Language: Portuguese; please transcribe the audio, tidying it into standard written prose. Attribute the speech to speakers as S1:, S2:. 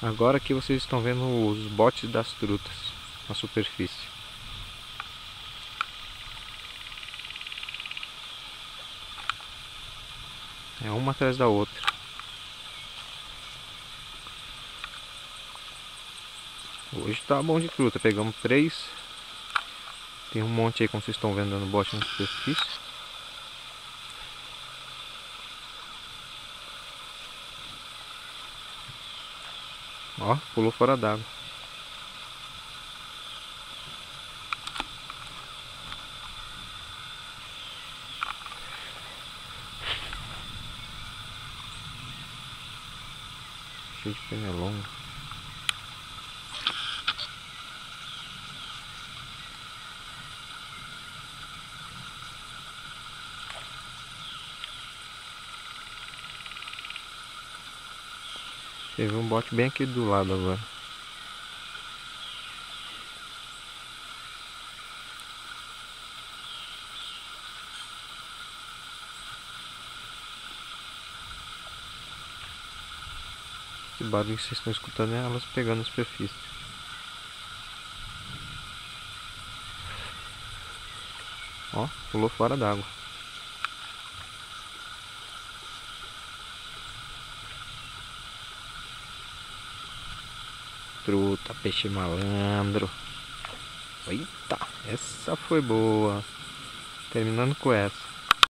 S1: Agora aqui vocês estão vendo os botes das trutas na superfície. É uma atrás da outra. Hoje tá bom de truta, pegamos 3. Tem um monte aí, como vocês estão vendo, dando bote na superfície. Ó, pulou fora d'água. Cheio de pernilongo. Teve um bote bem aqui do lado agora. Esse barulho que vocês estão escutando é elas pegando a superfície. Ó, pulou fora d'água. Truta, peixe malandro. Eita, essa foi boa. Terminando com essa.